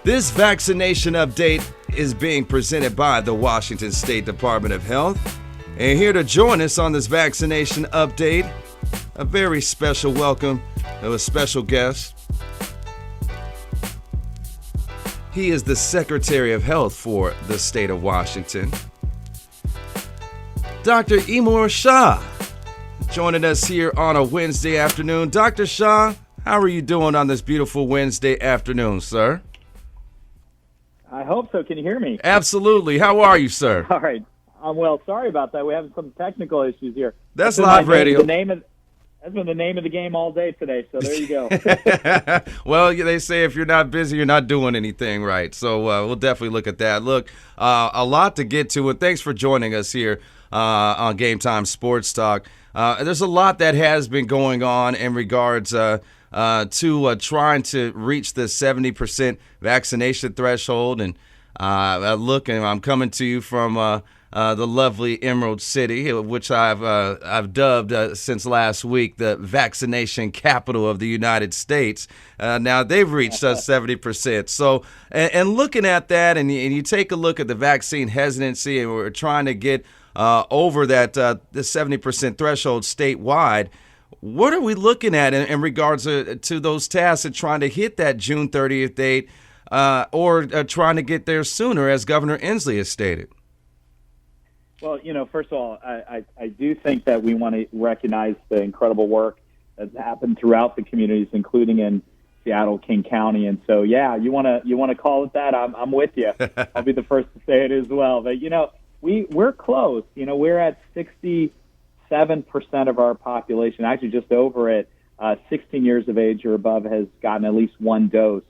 This vaccination update is being presented by the Washington State Department of Health. And here to join us on this vaccination update, a very special welcome of a special guest. He is the Secretary of Health for the state of Washington, Dr. Shah, joining us here on a Wednesday afternoon. Dr. Shah, how are you doing on this beautiful Wednesday afternoon, sir? I hope so. Can you hear me? Absolutely. How are you, sir? All right. I'm well. Sorry about that. We're having some technical issues here. That's live radio. That's been the name of the game all day today, so there you go. Well, they say if you're not busy, you're not doing anything right. So we'll definitely look at that. Look, a lot to get to, and thanks for joining us here on Game Time Sports Talk. There's a lot that has been going on in regards to trying to reach the 70% vaccination threshold. And I'm coming to you from the lovely Emerald City, which I've dubbed since last week the vaccination capital of the United States. Now they've reached 70%. So, and looking at that, and you take a look at the vaccine hesitancy, and we're trying to get over that the 70% threshold statewide. What are we looking at in regards to those tasks and trying to hit that June 30th date, or trying to get there sooner, as Governor Inslee has stated? Well, first of all, I do think that we want to recognize the incredible work that's happened throughout the communities, including in Seattle, King County. And so, yeah, you want to call it that? I'm with you. I'll be the first to say it as well. But we're close. We're at 67% of our population, actually just over it, 16 years of age or above, has gotten at least one dose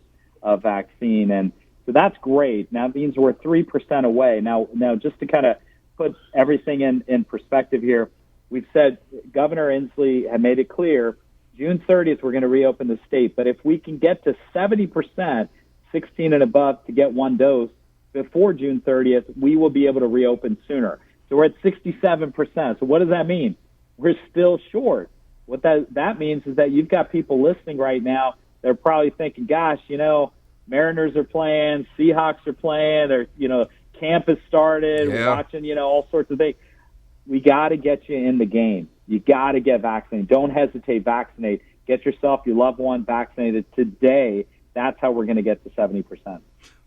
of vaccine, and so that's great. Now it means we're 3% away. Now, just to kind of put everything in perspective here, we've said Governor Inslee had made it clear June 30th we're going to reopen the state, but if we can get to 70%, 16 and above, to get one dose before June 30th, we will be able to reopen sooner. So we're at 67%. So what does that mean? We're still short. What that means is that you've got people listening right now. They're probably thinking, gosh, Mariners are playing, Seahawks are playing, or, camp has started, yeah. We're watching, all sorts of things. We got to get you in the game. You got to get vaccinated. Don't hesitate, vaccinate. Get yourself, your loved one vaccinated today. That's how we're going to get to 70%.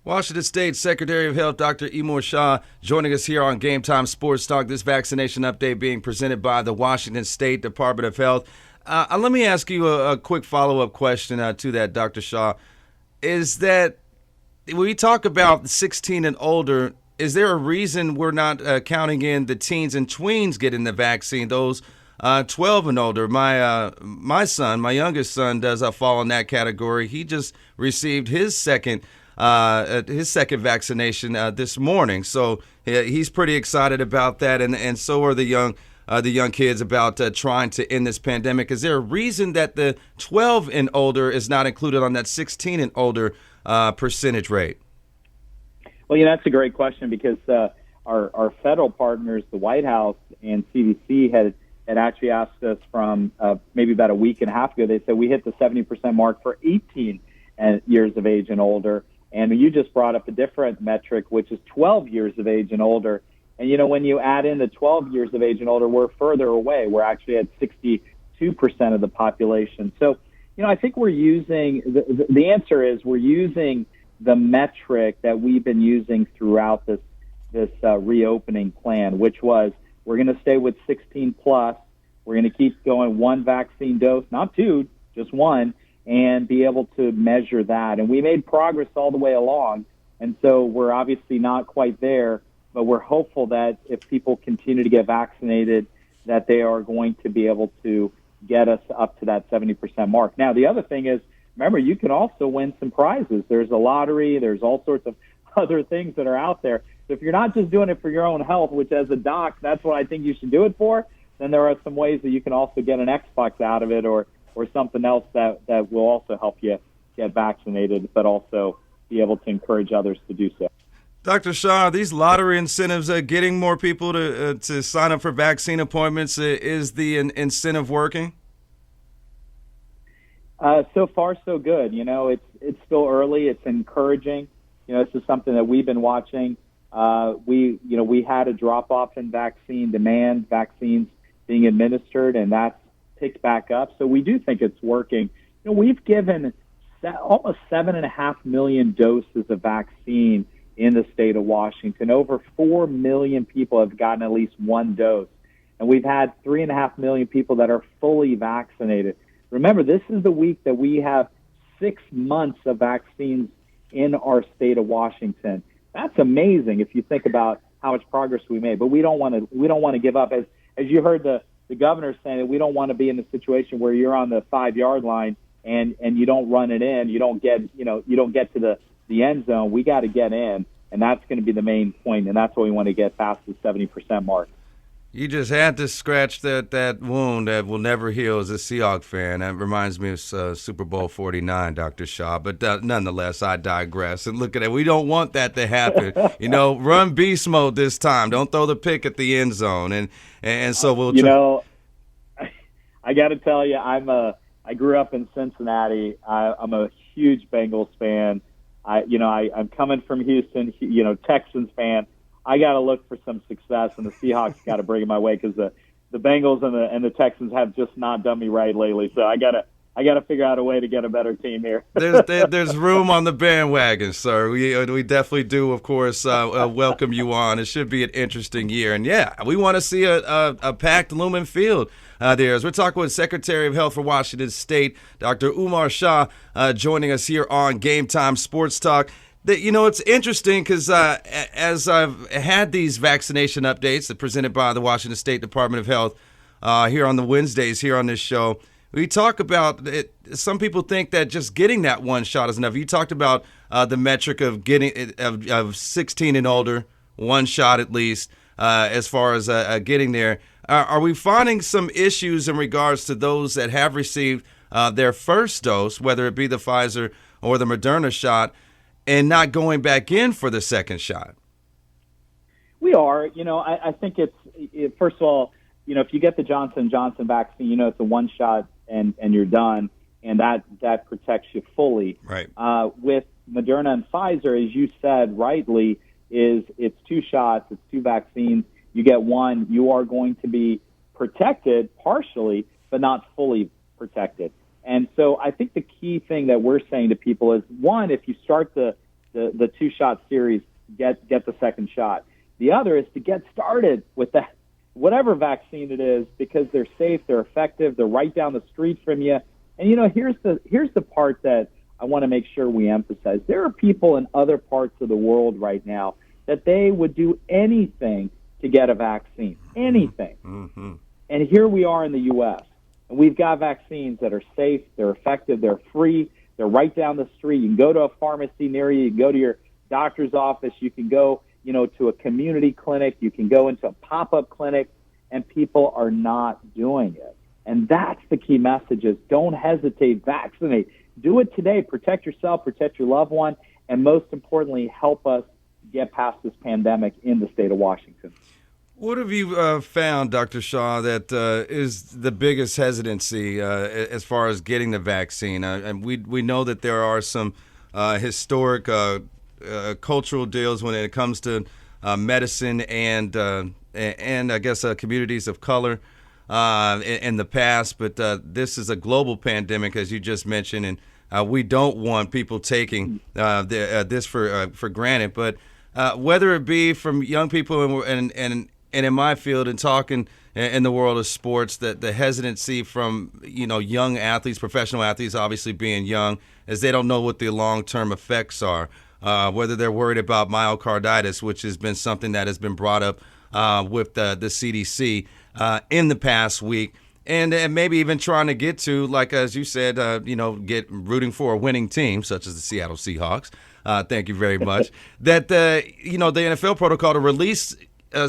Washington State Secretary of Health, Dr. Shah, joining us here on Game Time Sports Talk. This vaccination update being presented by the Washington State Department of Health. Let me ask you a quick follow-up question to that, Dr. Shah. Is that when we talk about 16 and older, is there a reason we're not counting in the teens and tweens getting the vaccine, those 12 and older? My son, my youngest son, does fall in that category. He just received his second vaccination this morning, so he's pretty excited about that, and so are the young kids about trying to end this pandemic. Is there a reason that the 12 and older is not included on that 16 and older percentage rate? Well, that's a great question, because our federal partners, the White House and CDC, had actually asked us from maybe about a week and a half ago. They said we hit the 70% mark for 18 years of age and older. And you just brought up a different metric, which is 12 years of age and older. And, when you add in the 12 years of age and older, we're further away. We're actually at 62% of the population. So, I think we're using the answer is we're using the metric that we've been using throughout this reopening plan, which was we're going to stay with 16 plus. We're going to keep going one vaccine dose, not two, just one, and be able to measure that. And we made progress all the way along. And so we're obviously not quite there, but we're hopeful that if people continue to get vaccinated, that they are going to be able to get us up to that 70% mark. Now, the other thing is, remember, you can also win some prizes. There's a lottery. There's all sorts of other things that are out there. So if you're not just doing it for your own health, which as a doc, that's what I think you should do it for, then there are some ways that you can also get an Xbox out of it, or something else that will also help you get vaccinated, but also be able to encourage others to do so. Dr. Shah, these lottery incentives are getting more people to sign up for vaccine appointments. Is the incentive working? So far, so good. It's still early. It's encouraging. this is something that we've been watching. We had a drop off in vaccine demand, vaccines being administered, and that's picked back up. So we do think it's working. We've given almost 7.5 million doses of vaccine in the state of Washington. Over 4 million people have gotten at least one dose. And we've had 3.5 million people that are fully vaccinated. Remember, this is the week that we have 6 months of vaccines in our state of Washington. That's amazing if you think about how much progress we made. But we don't want to give up. As you heard the governor saying, that we don't want to be in a situation where you're on the 5-yard line and you don't run it in, you don't get to the end zone. We got to get in, and that's going to be the main point, and that's what we want to get past the 70% mark. You just had to scratch that wound that will never heal as a Seahawks fan. That reminds me of Super Bowl 49, Dr. Shah. But nonetheless, I digress. And look at it. We don't want that to happen. Run beast mode this time. Don't throw the pick at the end zone. And so we'll. I got to tell you, I grew up in Cincinnati. I'm a huge Bengals fan. I'm coming from Houston. Texans fan. I got to look for some success, and the Seahawks got to bring it my way because the Bengals and the Texans have just not done me right lately. So I gotta figure out a way to get a better team here. There's room on the bandwagon, sir. We definitely do, of course, welcome you on. It should be an interesting year, and we want to see a packed Lumen Field there. As we're talking with Secretary of Health for Washington State, Dr. Umar Shah, joining us here on Game Time Sports Talk. It's interesting because as I've had these vaccination updates that presented by the Washington State Department of Health here on the Wednesdays here on this show, we talk about it. Some people think that just getting that one shot is enough. You talked about the metric of getting of 16 and older, one shot at least, as far as getting there. Are we finding some issues in regards to those that have received their first dose, whether it be the Pfizer or the Moderna shot, and not going back in for the second shot? We are. I think it's first of all, if you get the Johnson & Johnson vaccine, it's a one shot and you're done, and that protects you fully. Right. With Moderna and Pfizer, as you said rightly, it's 2 shots, it's 2 vaccines. You get one, you are going to be protected partially, but not fully protected. And so I think the key thing that we're saying to people is, one, if you start the 2-shot series, get the second shot. The other is to get started with that, whatever vaccine it is, because they're safe, they're effective, they're right down the street from you. And here's the part that I want to make sure we emphasize. There are people in other parts of the world right now that they would do anything to get a vaccine, anything. Mm-hmm. And here we are in the U.S. And we've got vaccines that are safe, they're effective, they're free, they're right down the street. You can go to a pharmacy near you, you can go to your doctor's office, you can go, to a community clinic, you can go into a pop-up clinic, and people are not doing it. And that's the key message is don't hesitate, vaccinate. Do it today. Protect yourself, protect your loved one, and most importantly, help us get past this pandemic in the state of Washington. What have you found, Dr. Shah, that is the biggest hesitancy as far as getting the vaccine? And we know that there are some historic cultural deals when it comes to medicine and I guess communities of color in the past. But this is a global pandemic, as you just mentioned, and we don't want people taking this for granted. But whether it be from young people and in my field and talking in the world of sports, that the hesitancy from young athletes, professional athletes, obviously being young, as they don't know what the long-term effects are. Whether they're worried about myocarditis, which has been something that has been brought up with the CDC in the past week, and maybe even trying to get to, like as you said, get rooting for a winning team such as the Seattle Seahawks. Thank you very much. That the NFL protocol to release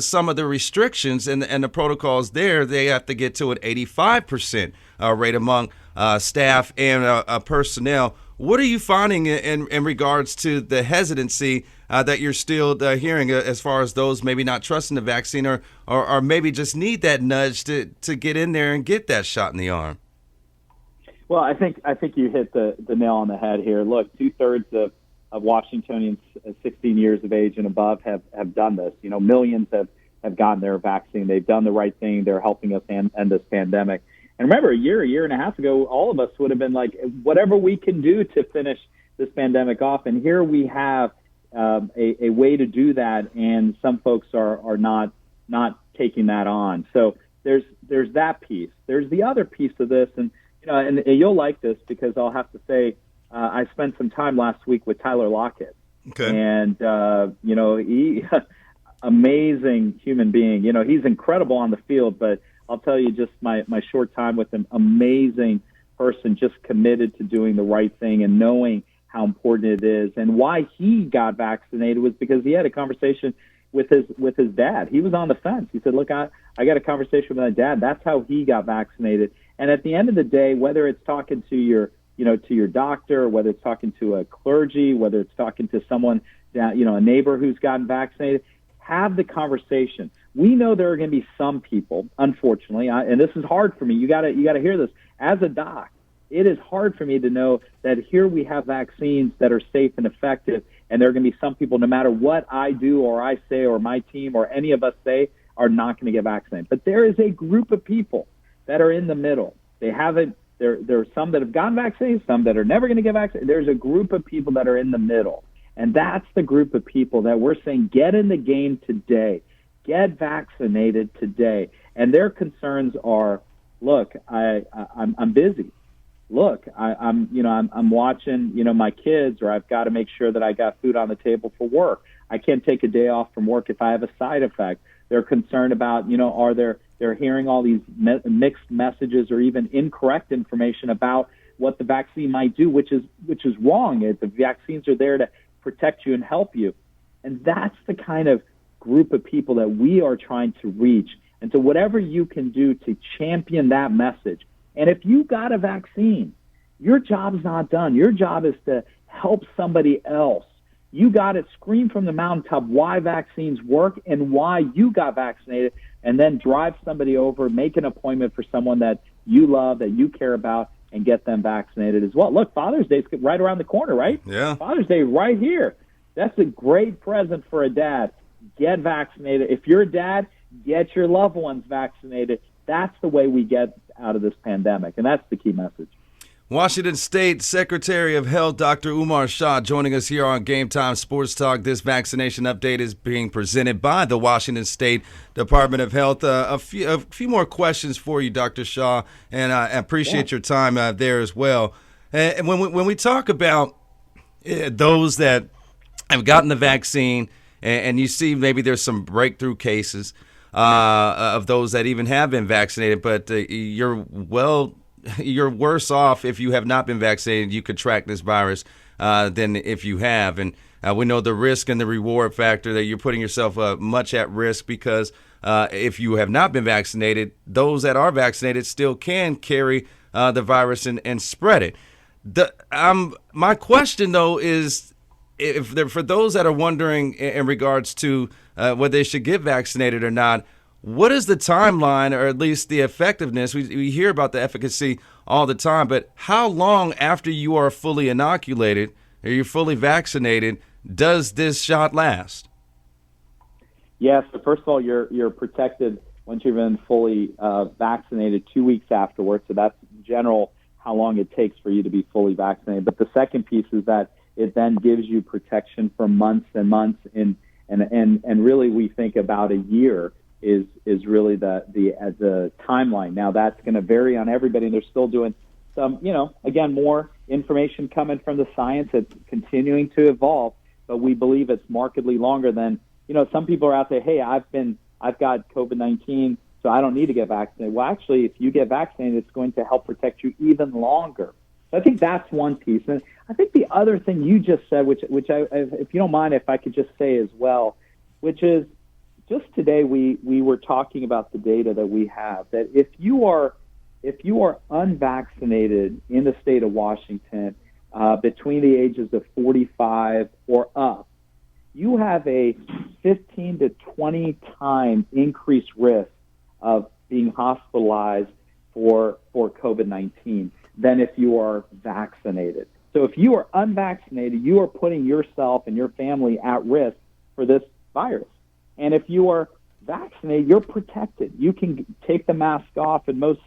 some of the restrictions and the protocols there, they have to get to an 85% rate among staff and personnel. What are you finding in regards to the hesitancy that you're still hearing as far as those maybe not trusting the vaccine or maybe just need that nudge to get in there and get that shot in the arm? Well, I think you hit the nail on the head here. Look, 2/3 Washingtonians 16 years of age and above have done this. Millions have gotten their vaccine. They've done the right thing. They're helping us end this pandemic. And remember, a year and a half ago, all of us would have been like, whatever we can do to finish this pandemic off. And here we have a way to do that, and some folks are not taking that on. So there's that piece. There's the other piece of this, and you'll like this because I'll have to say I spent some time last week with Tyler Lockett. Okay. And he amazing human being. He's incredible on the field, but I'll tell you, just my short time with him, amazing person, just committed to doing the right thing and knowing how important it is. And why he got vaccinated was because he had a conversation with his dad. He was on the fence. He said, look, I got a conversation with my dad. That's how he got vaccinated. And at the end of the day, whether it's talking to your doctor, whether it's talking to a clergy, whether it's talking to someone that, a neighbor who's gotten vaccinated, have the conversation. We know there are going to be some people, unfortunately, and this is hard for me. You got to hear this. As a doc, it is hard for me to know that here we have vaccines that are safe and effective, and there are going to be some people, no matter what I do or I say or my team or any of us say, are not going to get vaccinated. But there is a group of people that are in the middle. They haven't. There are some that have gotten vaccinated, some that are never going to get vaccinated. There's a group of people that are in the middle, and that's the group of people that we're saying get in the game today, get vaccinated today. And their concerns are, look, I'm busy. Look, I'm watching, my kids, or I've got to make sure that I got food on the table for work. I can't take a day off from work if I have a side effect. They're concerned about, they're hearing all these mixed messages or even incorrect information about what the vaccine might do, which is wrong. The vaccines are there to protect you and help you. And that's the kind of group of people that we are trying to reach. And so whatever you can do to champion that message. And if you got a vaccine, your job's not done. Your job is to help somebody else. You got to scream from the mountaintop why vaccines work and why you got vaccinated, and then drive somebody over, make an appointment for someone that you love, that you care about, and get them vaccinated as well. Look, Father's Day's right around the corner, right? Yeah. Father's Day right here. That's a great present for a dad. Get vaccinated. If you're a dad, get your loved ones vaccinated. That's the way we get out of this pandemic, and that's the key message. Washington State Secretary of Health, Dr. Umar Shah, joining us here on Game Time Sports Talk. This vaccination update is being presented by the Washington State Department of Health. A few more questions for you, Dr. Shah, and I appreciate your time there as well. And when we talk about those that have gotten the vaccine, and you see maybe there's some breakthrough cases of those that even have been vaccinated, but you're worse off if you have not been vaccinated. You contract this virus than if you have. And we know the risk and the reward factor that you're putting yourself much at risk because if you have not been vaccinated, those that are vaccinated still can carry the virus and spread it. My question, though, is for those that are wondering in regards to whether they should get vaccinated or not, what is the timeline, or at least the effectiveness? We hear about the efficacy all the time, but how long after you are fully inoculated or you're fully vaccinated does this shot last? Yes. So first of all, you're protected once you've been fully vaccinated 2 weeks afterwards. So that's in general how long it takes for you to be fully vaccinated. But the second piece is that it then gives you protection for months and months, and really we think about a year is really the timeline. Now that's going to vary on everybody, and they're still doing some, again, more information coming from the science. It's continuing to evolve, but we believe it's markedly longer than, some people are out there, hey, I've got COVID-19, so I don't need to get vaccinated. Well, actually, if you get vaccinated, it's going to help protect you even longer. So I think that's one piece. And I think the other thing you just said, which I, if you don't mind, if I could just say as well, which is, just today, we were talking about the data that we have, that if you are unvaccinated in the state of Washington between the ages of 45 or up, you have a 15 to 20 time increased risk of being hospitalized for COVID-19 than if you are vaccinated. So if you are unvaccinated, you are putting yourself and your family at risk for this virus. And if you are vaccinated, you're protected. You can take the mask off in most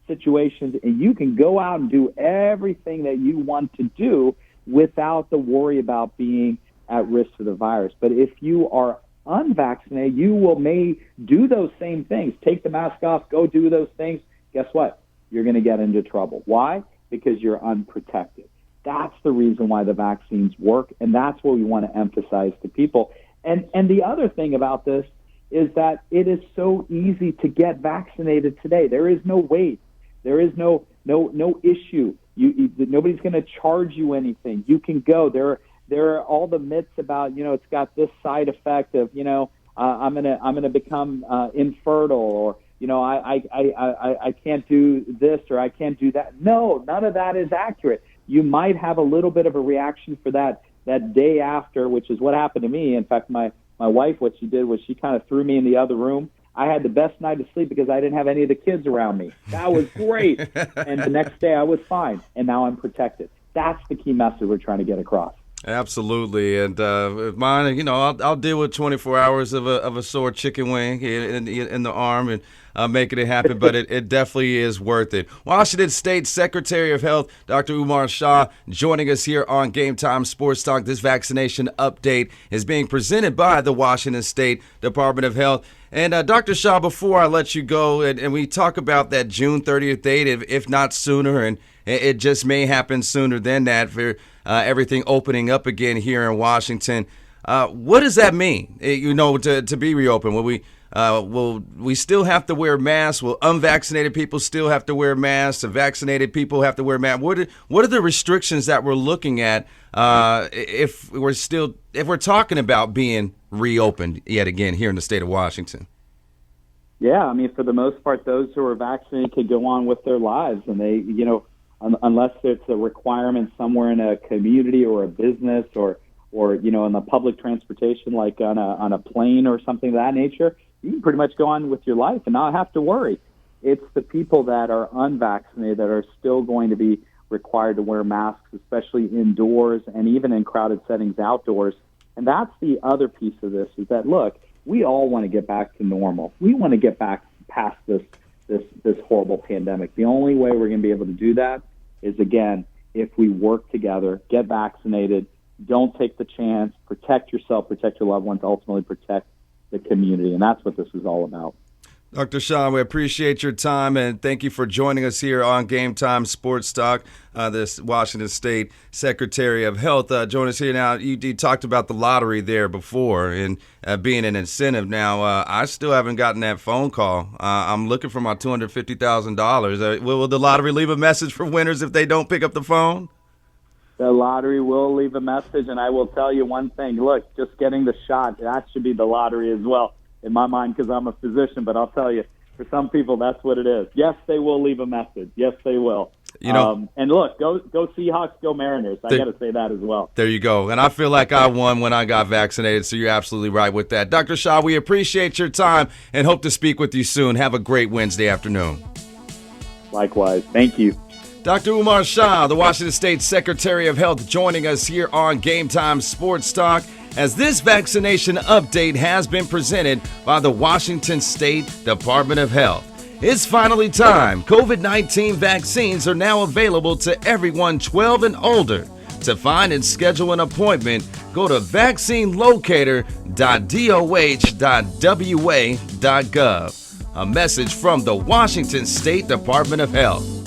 situations, and you can go out and do everything that you want to do without the worry about being at risk for the virus. But if you are unvaccinated, you may do those same things. Take the mask off, go do those things. Guess what? You're going to get into trouble. Why? Because you're unprotected. That's the reason why the vaccines work, and that's what we want to emphasize to people. And the other thing about this is that it is so easy to get vaccinated today. There is no wait. There is no issue. Nobody's going to charge you anything. You can go. There are all the myths about, it's got this side effect of, I'm gonna become infertile, or I can't do this or I can't do that. No, none of that is accurate. You might have a little bit of a reaction for that day after, which is what happened to me. In fact, my wife, what she did was she kind of threw me in the other room. I had the best night of sleep because I didn't have any of the kids around me. That was great. And the next day I was fine, and now I'm protected. That's the key message we're trying to get across. Absolutely, and mine, I'll deal with 24 hours of a sore chicken wing in the arm and making it happen, but it definitely is worth it. Washington State Secretary of Health, Dr. Umar Shah, joining us here on Game Time Sports Talk. This vaccination update is being presented by the Washington State Department of Health. And Dr. Shah, before I let you go, and we talk about that June 30th date, if not sooner, and it just may happen sooner than that for everything opening up again here in Washington. What does that mean? To be reopened? Will we still have to wear masks? Will unvaccinated people still have to wear masks? Vaccinated people have to wear masks? What are the restrictions that we're looking at if we're talking about being reopened yet again here in the state of Washington? Yeah, I mean, for the most part, those who are vaccinated could go on with their lives, and they, unless it's a requirement somewhere in a community or a business or in the public transportation, like on a plane or something of that nature, you can pretty much go on with your life and not have to worry. It's the people that are unvaccinated that are still going to be required to wear masks, especially indoors and even in crowded settings outdoors. And that's the other piece of this, is that, look, we all want to get back to normal. We want to get back past this horrible pandemic. The only way we're going to be able to do that is, again, if we work together, get vaccinated, don't take the chance, protect yourself, protect your loved ones, ultimately protect the community. And that's what this is all about. Dr. Shah, we appreciate your time, and thank you for joining us here on Game Time Sports Talk. This Washington State Secretary of Health. Join us here now. You talked about the lottery there before and being an incentive. Now, I still haven't gotten that phone call. I'm looking for my $250,000. Will the lottery leave a message for winners if they don't pick up the phone? The lottery will leave a message, and I will tell you one thing. Look, just getting the shot, that should be the lottery as well, in my mind, because I'm a physician. But I'll tell you, for some people, that's what it is. Yes, they will leave a message. Yes, they will. And look, go Seahawks, go Mariners. I got to say that as well. There you go. And I feel like I won when I got vaccinated, so you're absolutely right with that. Dr. Shah, we appreciate your time and hope to speak with you soon. Have a great Wednesday afternoon. Likewise. Thank you. Dr. Umar Shah, the Washington State Secretary of Health, joining us here on Game Time Sports Talk, as this vaccination update has been presented by the Washington State Department of Health. It's finally time. COVID-19 vaccines are now available to everyone 12 and older. To find and schedule an appointment, go to vaccinelocator.doh.wa.gov. A message from the Washington State Department of Health.